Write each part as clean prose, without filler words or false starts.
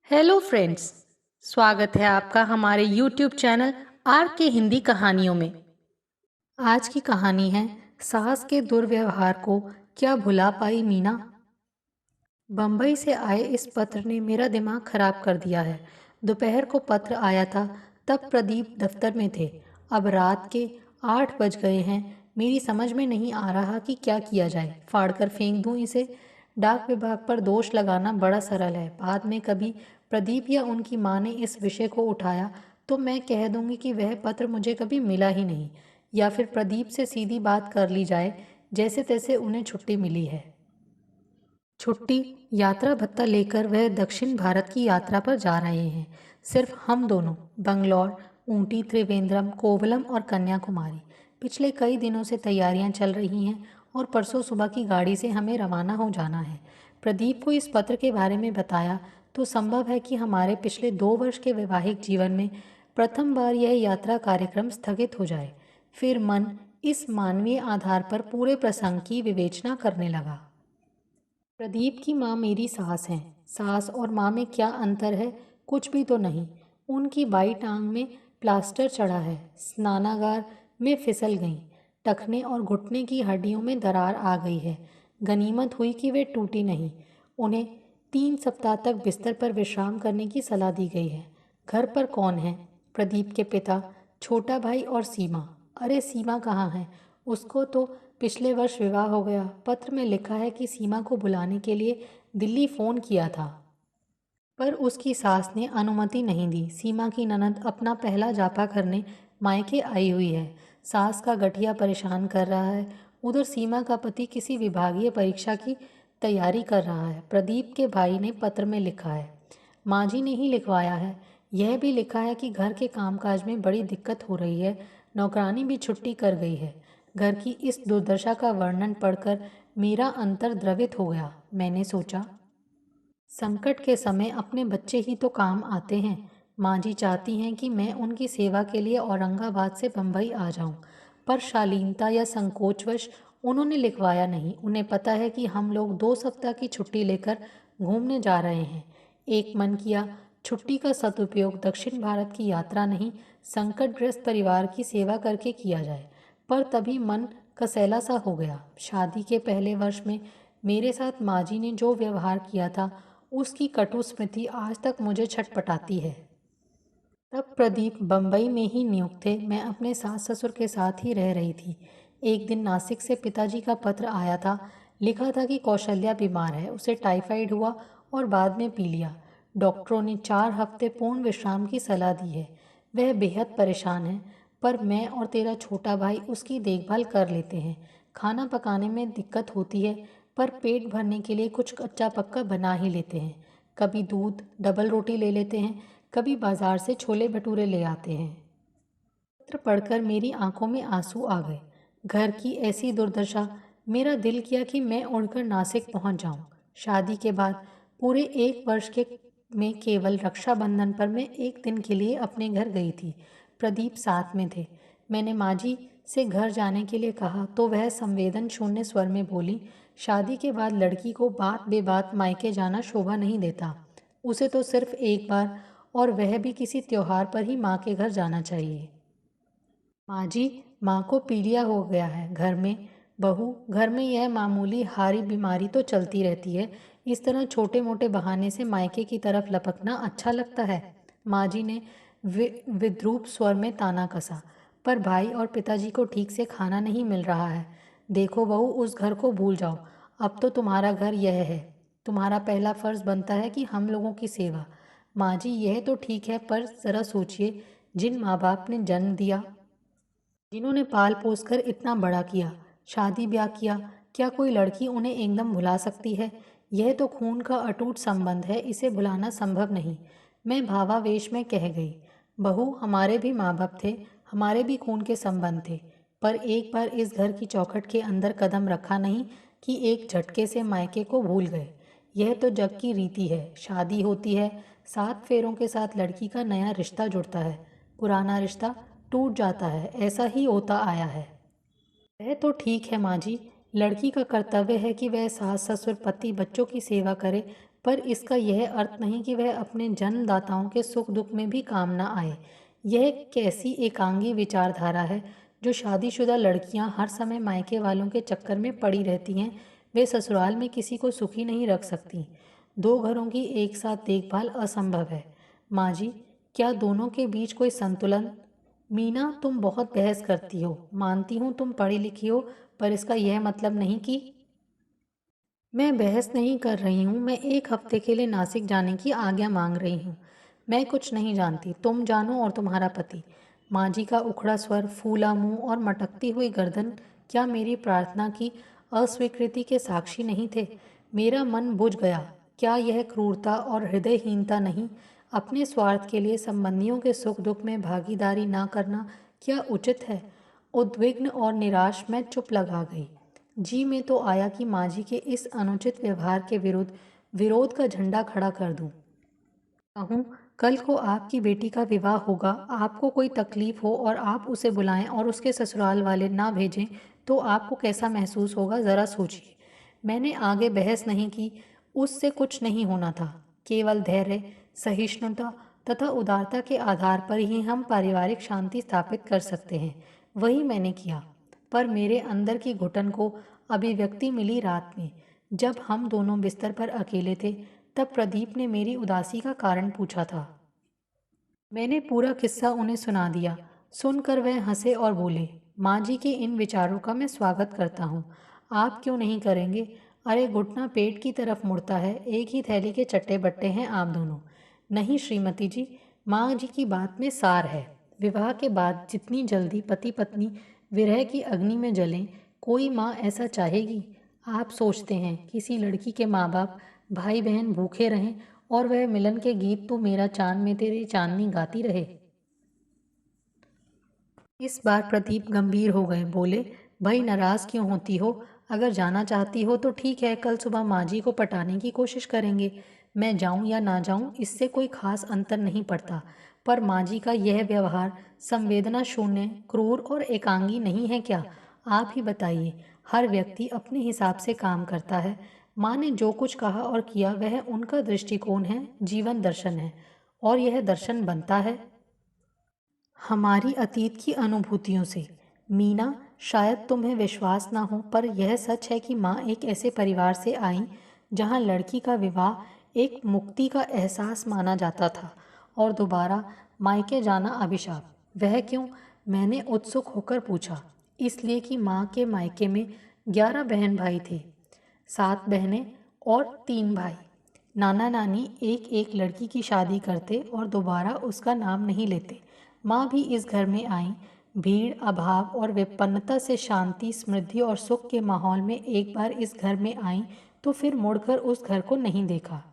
Hello friends. स्वागत है आपका हमारे YouTube चैनल आर के हिंदी कहानियों में। आज की कहानी है सास के दुर्व्यवहार को क्या भुला पाई मीना। बम्बई से आए इस पत्र ने मेरा दिमाग खराब कर दिया है। दोपहर को पत्र आया था, तब प्रदीप दफ्तर में थे। अब रात के 8 बज गए हैं। मेरी समझ में नहीं आ रहा कि क्या किया जाए। फाड़कर फेंक दूं इसे? डाक विभाग पर दोष लगाना बड़ा सरल है। बाद में कभी प्रदीप या उनकी माँ ने इस विषय को उठाया तो मैं कह दूंगी कि वह पत्र मुझे कभी मिला ही नहीं, या फिर प्रदीप से सीधी बात कर ली जाए, जैसे तैसे उन्हें छुट्टी मिली है। छुट्टी, यात्रा भत्ता लेकर वह दक्षिण भारत की यात्रा पर जा रहे हैं। सिर्फ हम दोनों। बंगलौर, ऊटी, त्रिवेंद्रम, कोवलम और कन्याकुमारी। पिछले कई दिनों से तैयारियां चल रही हैं और परसों सुबह की गाड़ी से हमें रवाना हो जाना है। प्रदीप को इस पत्र के बारे में बताया तो संभव है कि हमारे पिछले 2 वर्ष के वैवाहिक जीवन में प्रथम बार यह यात्रा कार्यक्रम स्थगित हो जाए। फिर मन इस मानवीय आधार पर पूरे प्रसंग की विवेचना करने लगा। प्रदीप की माँ मेरी सास हैं। सास और माँ में क्या अंतर है? कुछ भी तो नहीं। उनकी बाई टांग में प्लास्टर चढ़ा है, स्नानागार में फिसल गईं, टखने और घुटने की हड्डियों में दरार आ गई है। गनीमत हुई कि वे टूटी नहीं। उन्हें 3 सप्ताह तक बिस्तर पर विश्राम करने की सलाह दी गई है। घर पर कौन है? प्रदीप के पिता, छोटा भाई और सीमा। अरे सीमा कहाँ है? उसको तो पिछले वर्ष विवाह हो गया। पत्र में लिखा है कि सीमा को बुलाने के लिए दिल्ली फ़ोन किया था, पर उसकी सास ने अनुमति नहीं दी। सीमा की ननद अपना पहला जापा करने मायके आई हुई है। सास का गठिया परेशान कर रहा है। उधर सीमा का पति किसी विभागीय परीक्षा की तैयारी कर रहा है। प्रदीप के भाई ने पत्र में लिखा है, माँ जी ने ही लिखवाया है। यह भी लिखा है कि घर के कामकाज में बड़ी दिक्कत हो रही है। नौकरानी भी छुट्टी कर गई है। घर की इस दुर्दशा का वर्णन पढ़कर मेरा अंतर द्रवित हो गया। मैंने सोचा, संकट के समय अपने बच्चे ही तो काम आते हैं। माँ जी चाहती हैं कि मैं उनकी सेवा के लिए औरंगाबाद से बम्बई आ जाऊं, पर शालीनता या संकोचवश उन्होंने लिखवाया नहीं। उन्हें पता है कि हम लोग 2 सप्ताह की छुट्टी लेकर घूमने जा रहे हैं। एक मन किया छुट्टी का सदुपयोग दक्षिण भारत की यात्रा नहीं, संकटग्रस्त परिवार की सेवा करके किया जाए। पर तभी मन कसैला सा हो गया। शादी के पहले वर्ष में मेरे साथ माँ जी ने जो व्यवहार किया था, उसकी कटु स्मृति आज तक मुझे छटपटाती है। तब प्रदीप बम्बई में ही नियुक्त थे। मैं अपने सास ससुर के साथ ही रह रही थी। एक दिन नासिक से पिताजी का पत्र आया था। लिखा था कि कौशल्या बीमार है, उसे टाइफाइड हुआ और बाद में पीलिया। डॉक्टरों ने 4 हफ्ते पूर्ण विश्राम की सलाह दी है। वह बेहद परेशान है, पर मैं और तेरा छोटा भाई उसकी देखभाल कर लेते हैं। खाना पकाने में दिक्कत होती है, पर पेट भरने के लिए कुछ कच्चा पक्का बना ही लेते हैं। कभी दूध डबल रोटी ले लेते हैं, कभी बाजार से छोले भटूरे ले आते हैं। पत्र पढ़कर मेरी आंखों में आंसू आ गए। घर की ऐसी दुर्दशा, मेरा दिल किया कि मैं उड़कर नासिक पहुंच जाऊं। शादी के बाद पूरे 1 वर्ष के में केवल रक्षाबंधन पर मैं एक दिन के लिए अपने घर गई थी। प्रदीप साथ में थे। मैंने माँ जी से घर जाने के लिए कहा तो वह संवेदन शून्य स्वर में बोली, शादी के बाद लड़की को बात बेबात मायके जाना शोभा नहीं देता। उसे तो सिर्फ एक बार, और वह भी किसी त्योहार पर ही माँ के घर जाना चाहिए। माँ जी, माँ को पीलिया हो गया है। घर में बहू, घर में यह मामूली हारी बीमारी तो चलती रहती है। इस तरह छोटे मोटे बहाने से मायके की तरफ लपकना अच्छा लगता है। माँ जी ने विद्रूप स्वर में ताना कसा। पर भाई और पिताजी को ठीक से खाना नहीं मिल रहा है। देखो बहू, उस घर को भूल जाओ। अब तो तुम्हारा घर यह है। तुम्हारा पहला फर्ज बनता है कि हम लोगों की सेवा। माँ जी, यह तो ठीक है, पर ज़रा सोचिए, जिन माँ बाप ने जन्म दिया, जिन्होंने पाल पोस कर इतना बड़ा किया, शादी ब्याह किया, क्या कोई लड़की उन्हें एकदम भुला सकती है? यह तो खून का अटूट संबंध है, इसे भुलाना संभव नहीं। मैं भावावेश में कह गई, बहू, हमारे भी माँ बाप थे, हमारे भी खून के संबंध थे, पर एक बार इस घर की चौखट के अंदर कदम रखा नहीं कि एक झटके से मायके को भूल गए। यह तो जग की रीति है। शादी होती है, 7 फेरों के साथ लड़की का नया रिश्ता जुड़ता है, पुराना रिश्ता टूट जाता है। ऐसा ही होता आया है। वह तो ठीक है माँ जी, लड़की का कर्तव्य है कि वह सास ससुर पति बच्चों की सेवा करे, पर इसका यह अर्थ नहीं कि वह अपने जन्मदाताओं के सुख दुख में भी काम न आए। यह कैसी एकांगी विचारधारा है जो शादीशुदा लड़कियां हर समय मायके वालों के चक्कर में पड़ी रहती हैं, वे ससुराल में किसी को सुखी नहीं रख सकती। दो घरों की एक साथ देखभाल असंभव है। माँ जी, क्या दोनों के बीच कोई संतुलन? मीना, तुम बहुत बहस करती हो। मानती हूँ तुम पढ़ी लिखी हो, पर इसका यह मतलब नहीं कि। मैं बहस नहीं कर रही हूँ, मैं एक हफ्ते के लिए नासिक जाने की आज्ञा मांग रही हूँ। मैं कुछ नहीं जानती, तुम जानो और तुम्हारा पति। माँ जी का उखड़ा स्वर, फूला मुंह और मटकती हुई गर्दन क्या मेरी प्रार्थना की अस्वीकृति के साक्षी नहीं थे? मेरा मन बुझ गया। क्या यह क्रूरता और हृदयहीनता नहीं? अपने स्वार्थ के लिए संबंधियों के सुख दुख में भागीदारी ना करना क्या उचित है? उद्विग्न और निराश मैं चुप लगा गई। जी में तो आया कि माँ जी के इस अनुचित व्यवहार के विरुद्ध विरोध का झंडा खड़ा कर दूं। कहूँ, कल को आपकी बेटी का विवाह होगा, आपको कोई तकलीफ हो और आप उसे बुलाएं और उसके ससुराल वाले ना भेजें, तो आपको कैसा महसूस होगा, ज़रा सोचिए। मैंने आगे बहस नहीं की। उससे कुछ नहीं होना था। केवल धैर्य, सहिष्णुता तथा उदारता के आधार पर ही हम पारिवारिक शांति स्थापित कर सकते हैं। वही मैंने किया। पर मेरे अंदर की घुटन को अभिव्यक्ति मिली रात में, जब हम दोनों बिस्तर पर अकेले थे। तब प्रदीप ने मेरी उदासी का कारण पूछा था। मैंने पूरा किस्सा उन्हें सुना दिया। सुनकर वह हंसे और बोले, माँ जी के इन विचारों का मैं स्वागत करता हूँ। आप क्यों नहीं करेंगे? अरे, घुटना पेट की तरफ मुड़ता है, एक ही थैली के चट्टे बट्टे हैं आप दोनों। नहीं श्रीमती जी, माँ जी की बात में सार है। विवाह के बाद जितनी जल्दी पति पत्नी विरह की अग्नि में जलें, कोई माँ ऐसा चाहेगी? आप सोचते हैं किसी लड़की के माँ बाप भाई बहन भूखे रहें और वह मिलन के गीत "तू मेरा चांद में तेरी चांदनी" गाती रहे? इस बार प्रदीप गंभीर हो गए। बोले, भाई नाराज क्यों होती हो? अगर जाना चाहती हो तो ठीक है, कल सुबह माँ जी को पटाने की कोशिश करेंगे। मैं जाऊं या ना जाऊं, इससे कोई खास अंतर नहीं पड़ता। पर माँ जी का यह व्यवहार संवेदना शून्य, क्रूर और एकांगी नहीं है क्या? आप ही बताइए। हर व्यक्ति अपने हिसाब से काम करता है। माँ ने जो कुछ कहा और किया वह उनका दृष्टिकोण है, जीवन दर्शन है। और यह दर्शन बनता है हमारी अतीत की अनुभूतियों से। मीना, शायद तुम्हें विश्वास ना हो, पर यह सच है कि माँ एक ऐसे परिवार से आई जहाँ लड़की का विवाह एक मुक्ति का एहसास माना जाता था और दोबारा मायके जाना अभिशाप। वह क्यों? मैंने उत्सुक होकर पूछा। इसलिए कि माँ के मायके में 11 बहन भाई थे, 7 बहनें और 3 भाई। नाना नानी एक एक लड़की की शादी करते और दोबारा उसका नाम नहीं लेते। माँ भी इस घर में आई। भीड़, अभाव और विपन्नता से शांति, समृद्धि और सुख के माहौल में एक बार इस घर में आई तो फिर मुड़कर उस घर को नहीं देखा।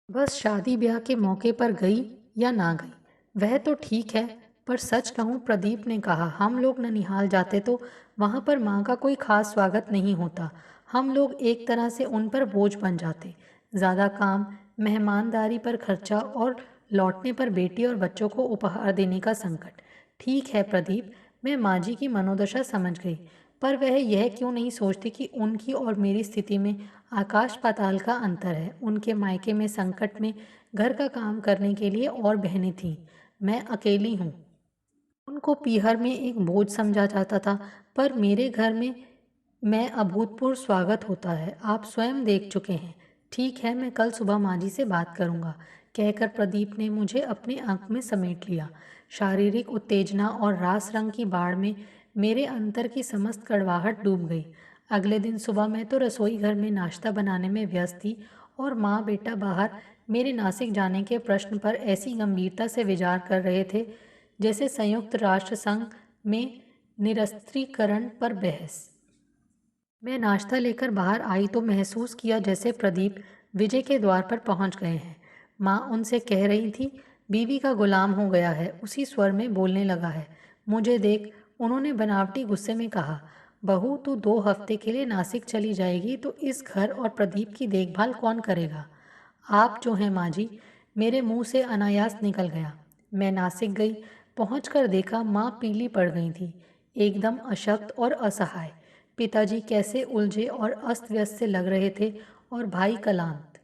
बस शादी ब्याह के मौके पर गई या ना गई, वह तो ठीक है। पर सच कहूँ, प्रदीप ने कहा, हम लोग ननिहाल जाते तो वहाँ पर माँ का कोई खास स्वागत नहीं होता। हम लोग एक तरह से उन पर बोझ बन जाते। ज़्यादा काम, मेहमानदारी पर खर्चा और लौटने पर बेटी और बच्चों को उपहार देने का संकट। ठीक है प्रदीप, मैं माँ जी की मनोदशा समझ गई। पर वह यह क्यों नहीं सोचती कि उनकी और मेरी स्थिति में आकाश पाताल का अंतर है। उनके मायके में संकट में घर का काम करने के लिए और बहनें थीं, मैं अकेली हूँ। उनको पीहर में एक बोझ समझा जाता था, पर मेरे घर में मैं अभूतपूर्व स्वागत होता है। आप स्वयं देख चुके हैं। ठीक है, मैं कल सुबह माँ जी से बात करूँगा, कहकर प्रदीप ने मुझे अपने आंख में समेट लिया। शारीरिक उत्तेजना और रास रंग की बाढ़ में मेरे अंतर की समस्त कड़वाहट डूब गई। अगले दिन सुबह मैं तो रसोई घर में नाश्ता बनाने में व्यस्त थी और माँ बेटा बाहर मेरे नासिक जाने के प्रश्न पर ऐसी गंभीरता से विचार कर रहे थे जैसे संयुक्त राष्ट्र संघ में निरस्त्रीकरण पर बहस। मैं नाश्ता लेकर बाहर आई तो महसूस किया जैसे प्रदीप विजय के द्वार पर पहुंच गए हैं। माँ उनसे कह रही थी, बीवी का गुलाम हो गया है, उसी स्वर में बोलने लगा है। मुझे देख उन्होंने बनावटी गुस्से में कहा, बहू तू 2 हफ्ते के लिए नासिक चली जाएगी तो इस घर और प्रदीप की देखभाल कौन करेगा? आप जो हैं माँ जी। मेरे मुंह से अनायास निकल गया। मैं नासिक गई। पहुंचकर देखा माँ पीली पड़ गई थी, एकदम अशक्त और असहाय। पिताजी कैसे उलझे और अस्त व्यस्त से लग रहे थे और भाई कलांत।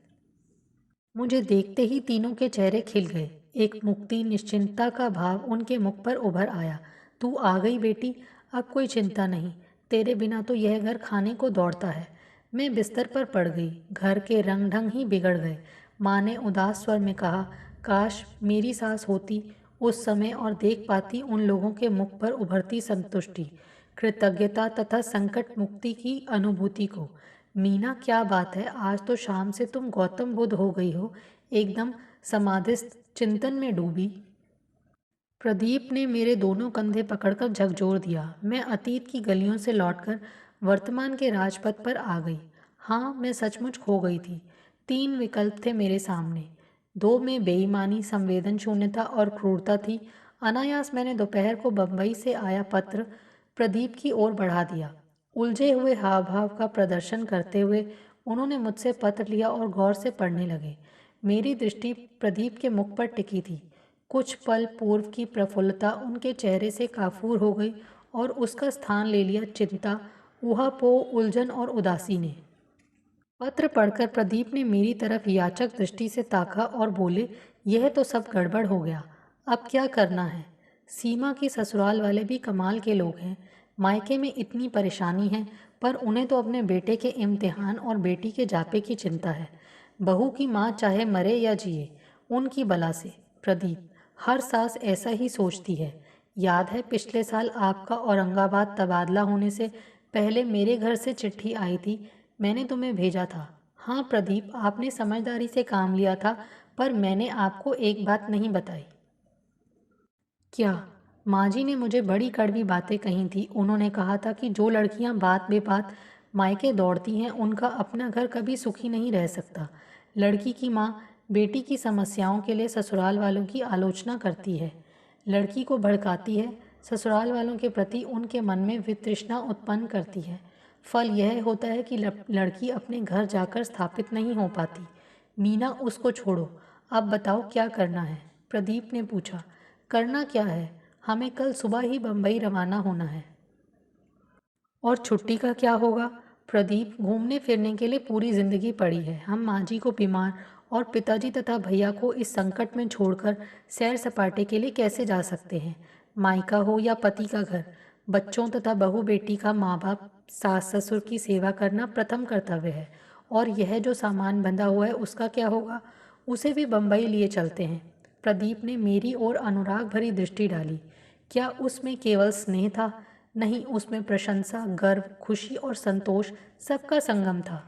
मुझे देखते ही तीनों के चेहरे खिल गए। एक मुक्ति निश्चिंतता का भाव उनके मुख पर उभर आया। तू आ गई बेटी, अब कोई चिंता नहीं। तेरे बिना तो यह घर खाने को दौड़ता है। मैं बिस्तर पर पड़ गई। घर के रंग ढंग ही बिगड़ गए। माँ ने उदास स्वर में कहा, काश मेरी सास होती उस समय और देख पाती उन लोगों के मुख पर उभरती संतुष्टि, कृतज्ञता तथा संकट मुक्ति की अनुभूति को। मीना, क्या बात है, आज तो शाम से तुम गौतम बुद्ध हो गई हो, एकदम समाधिस्थ चिंतन में डूबी। प्रदीप ने मेरे दोनों कंधे पकड़कर झकझोर दिया। मैं अतीत की गलियों से लौटकर वर्तमान के राजपथ पर आ गई। हाँ, मैं सचमुच खो गई थी। 3 विकल्प थे मेरे सामने। 2 में बेईमानी, संवेदन शून्यता और क्रूरता थी। अनायास मैंने दोपहर को बम्बई से आया पत्र प्रदीप की ओर बढ़ा दिया। उलझे हुए हाव भाव का प्रदर्शन करते हुए उन्होंने मुझसे पत्र लिया और गौर से पढ़ने लगे। मेरी दृष्टि प्रदीप के मुख पर टिकी थी। कुछ पल पूर्व की प्रफुल्लता उनके चेहरे से काफूर हो गई और उसका स्थान ले लिया चिंता, ऊहापोह, उलझन और उदासी ने। पत्र पढ़कर प्रदीप ने मेरी तरफ याचक दृष्टि से ताका और बोले, यह तो सब गड़बड़ हो गया, अब क्या करना है? सीमा की ससुराल वाले भी कमाल के लोग हैं। मायके में इतनी परेशानी है, पर उन्हें तो अपने बेटे के इम्तिहान और बेटी के जापे की चिंता है। बहू की माँ चाहे मरे या जिए, उनकी बला से। प्रदीप, हर सास ऐसा ही सोचती है। याद है पिछले साल आपका औरंगाबाद तबादला होने से पहले मेरे घर से चिट्ठी आई थी, मैंने तुम्हें भेजा था। हाँ प्रदीप, आपने समझदारी से काम लिया था, पर मैंने आपको एक बात नहीं बताई। क्या? माँ जी ने मुझे बड़ी कड़वी बातें कही थी। उन्होंने कहा था कि जो लड़कियां बात बेबात मायके दौड़ती हैं उनका अपना घर कभी सुखी नहीं रह सकता। लड़की की माँ बेटी की समस्याओं के लिए ससुराल वालों की आलोचना करती है, लड़की को भड़काती है, ससुराल वालों के प्रति उनके मन में वितृष्णा उत्पन्न करती है। फल यह होता है कि लड़की अपने घर जाकर स्थापित नहीं हो पाती। मीना, उसको छोड़ो, अब बताओ क्या करना है? प्रदीप ने पूछा। करना क्या है? हमें कल सुबह ही बम्बई रवाना होना है। और छुट्टी का क्या होगा? प्रदीप, घूमने फिरने के लिए पूरी जिंदगी पड़ी है। हम माँ जी को बीमार और पिताजी तथा भैया को इस संकट में छोड़कर सैर सपाटे के लिए कैसे जा सकते हैं? मायका हो या पति का घर, बच्चों तथा बहू बेटी का माँ बाप सास ससुर की सेवा करना प्रथम कर्तव्य है। और यह जो सामान बंधा हुआ है उसका क्या होगा? उसे भी बम्बई लिए चलते हैं। प्रदीप ने मेरी ओर अनुराग भरी दृष्टि डाली। क्या उसमें केवल स्नेह था? नहीं, उसमें प्रशंसा, गर्व, खुशी और संतोष सबका संगम था।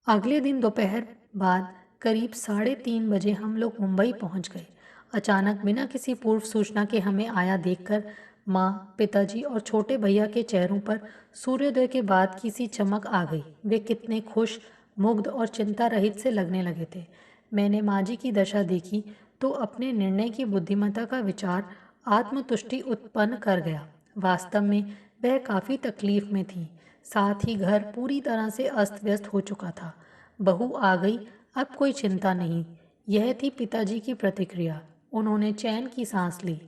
अगले दिन दोपहर बाद करीब 3:30 बजे हम लोग मुंबई पहुंच गए। अचानक बिना किसी पूर्व सूचना के हमें आया देखकर माँ, पिताजी और छोटे भैया के चेहरों पर सूर्योदय के बाद की सी चमक आ गई। वे कितने खुश, मुग्ध और चिंता रहित से लगने लगे थे। मैंने माँ जी की दशा देखी तो अपने निर्णय की बुद्धिमत्ता का विचार आत्मतुष्टि उत्पन्न कर गया। वास्तव में वह काफ़ी तकलीफ में थी। साथ ही घर पूरी तरह से अस्त व्यस्त हो चुका था। बहू आ गई, अब कोई चिंता नहीं। यह थी पिताजी की प्रतिक्रिया। उन्होंने चैन की सांस ली।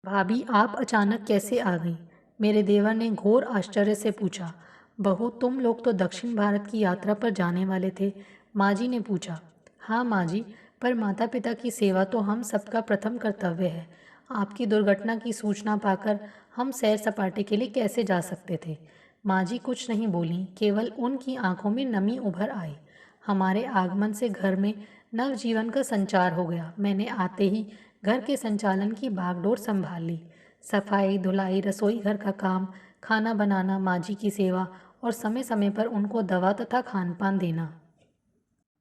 भाभी, आप अचानक कैसे आ गई? मेरे देवर ने घोर आश्चर्य से पूछा। बहू, तुम लोग तो दक्षिण भारत की यात्रा पर जाने वाले थे, माँ जी ने पूछा। हाँ माँ जी, पर माता पिता की सेवा तो हम सबका प्रथम कर्तव्य है। आपकी दुर्घटना की सूचना पाकर हम सैर सपाटे के लिए कैसे जा सकते थे? माँ जी कुछ नहीं बोली, केवल उनकी आंखों में नमी उभर आई। हमारे आगमन से घर में नवजीवन का संचार हो गया। मैंने आते ही घर के संचालन की बागडोर संभाल ली। सफाई, धुलाई, रसोई घर का काम, खाना बनाना, माँ जी की सेवा और समय समय पर उनको दवा तथा खान पान देना।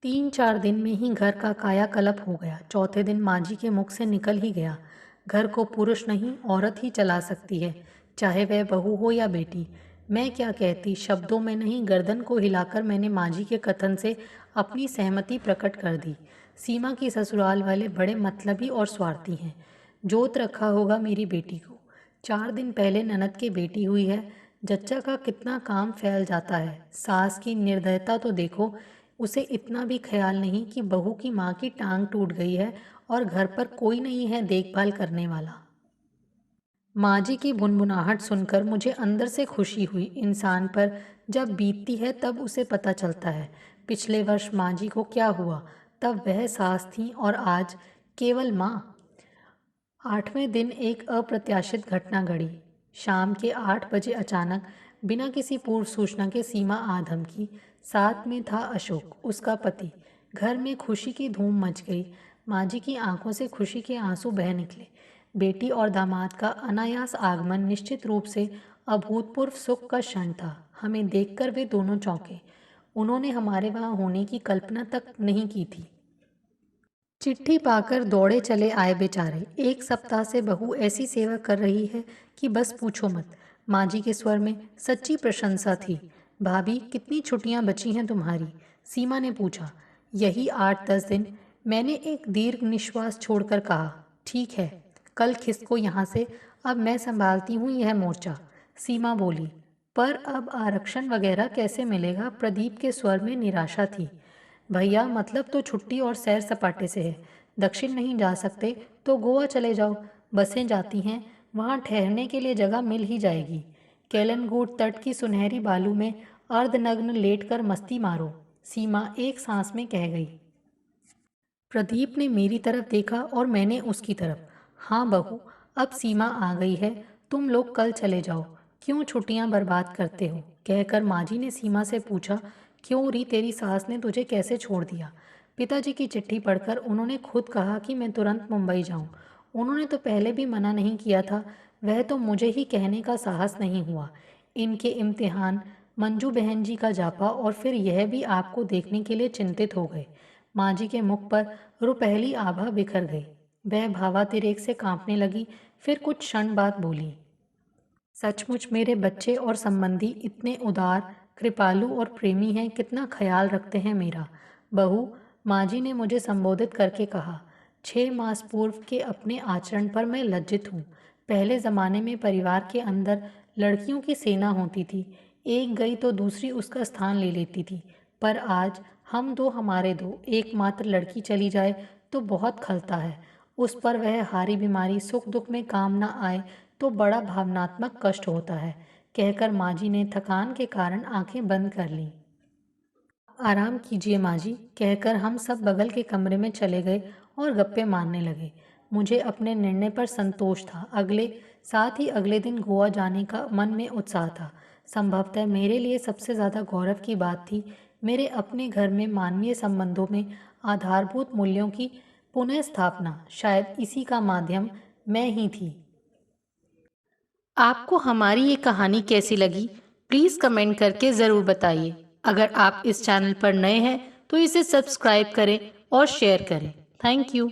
3-4 दिन में ही घर का कायाकल्प हो गया। चौथे दिन माँ जी के मुख से निकल ही गया, घर को पुरुष नहीं औरत ही चला सकती है, चाहे वह बहू हो या बेटी। मैं क्या कहती, शब्दों में नहीं गर्दन को हिलाकर मैंने माँ जी के कथन से अपनी सहमति प्रकट कर दी। सीमा की ससुराल वाले बड़े मतलबी और स्वार्थी हैं। जोत रखा होगा मेरी बेटी को। 4 दिन पहले ननद की बेटी हुई है। जच्चा का कितना काम फैल जाता है। सास की निर्दयता तो देखो, उसे इतना भी ख्याल नहीं कि बहू की माँ की टांग टूट गई है और घर पर कोई नहीं है देखभाल करने वाला। माँ जी की भुनभुनाहट सुनकर मुझे अंदर से खुशी हुई। इंसान पर जब बीतती है तब उसे पता चलता है। पिछले वर्ष माँ जी को क्या हुआ? तब वह सास थी और आज केवल माँ। 8वें दिन एक अप्रत्याशित घटना घड़ी। शाम के 8 बजे अचानक बिना किसी पूर्व सूचना के सीमा आ धमकी। साथ में था अशोक, उसका पति। घर में खुशी की धूम मच गई। माँ जी की आंखों से खुशी के आंसू बह निकले। बेटी और दामाद का अनायास आगमन निश्चित रूप से अभूतपूर्व सुख का क्षण था। हमें देखकर वे दोनों चौंके। उन्होंने हमारे वहाँ होने की कल्पना तक नहीं की थी। चिट्ठी पाकर दौड़े चले आए बेचारे। 1 सप्ताह से बहू ऐसी सेवा कर रही है कि बस पूछो मत। माँ जी के स्वर में सच्ची प्रशंसा थी। भाभी, कितनी छुट्टियां बची हैं तुम्हारी? सीमा ने पूछा। यही 8-10 दिन। मैंने एक दीर्घ निश्वास छोड़कर कहा, ठीक है, कल खिसको यहाँ से, अब मैं संभालती हूँ यह मोर्चा। सीमा बोली, पर अब आरक्षण वगैरह कैसे मिलेगा? प्रदीप के स्वर में निराशा थी। भैया, मतलब तो छुट्टी और सैर सपाटे से है। दक्षिण नहीं जा सकते तो गोवा चले जाओ, बसें जाती हैं, वहाँ ठहरने के लिए जगह मिल ही जाएगी। केलनगूड तट की सुनहरी बालू में अर्धनग्न लेटकर मस्ती मारो, सीमा एक सांस में कह गई। प्रदीप ने मेरी तरफ देखा और मैंने उसकी तरफ। हाँ बहू, अब सीमा आ गई है, तुम लोग कल चले जाओ, क्यों छुट्टियां बर्बाद करते हो? कहकर माँ जी ने सीमा से पूछा, क्यों री, तेरी सास ने तुझे कैसे छोड़ दिया? पिताजी की चिट्ठी पढ़कर उन्होंने खुद कहा कि मैं तुरंत मुंबई जाऊं। उन्होंने तो पहले भी मना नहीं किया था, वह तो मुझे ही कहने का साहस नहीं हुआ। इनके इम्तिहान, मंजू बहन जी का जापा और फिर यह भी आपको देखने के लिए चिंतित हो गए। माँ जी के मुख पर रुपहली आभा बिखर गई। वह भावातिरेक से कांपने लगी, फिर कुछ क्षण बाद बोली, सचमुच मेरे बच्चे और संबंधी इतने उदार, कृपालु और प्रेमी हैं, कितना ख्याल रखते हैं मेरा। बहू, माँ जी ने मुझे संबोधित करके कहा। 6 मास पूर्व के अपने आचरण पर मैं लज्जित हूँ। पहले ज़माने में परिवार के अंदर लड़कियों की सेना होती थी, एक गई तो दूसरी उसका स्थान ले लेती थी। पर आज हम दो हमारे दो, एकमात्र लड़की चली जाए तो बहुत खलता है। उस पर वह हारी बीमारी सुख दुख में काम न आए तो बड़ा भावनात्मक कष्ट होता है। कहकर माँ जी ने थकान के कारण आंखें बंद कर लीं। आराम कीजिए माँ जी, कहकर हम सब बगल के कमरे में चले गए और गप्पे मारने लगे। मुझे अपने निर्णय पर संतोष था। साथ ही अगले दिन गोवा जाने का मन में उत्साह था। संभवतः मेरे लिए सबसे ज़्यादा गौरव की बात थी मेरे अपने घर में मानवीय संबंधों में आधारभूत मूल्यों की पुनः स्थापना। शायद इसी का माध्यम मैं ही थी। आपको हमारी ये कहानी कैसी लगी? प्लीज़ कमेंट करके ज़रूर बताइए। अगर आप इस चैनल पर नए हैं तो इसे सब्सक्राइब करें और शेयर करें। Thank you.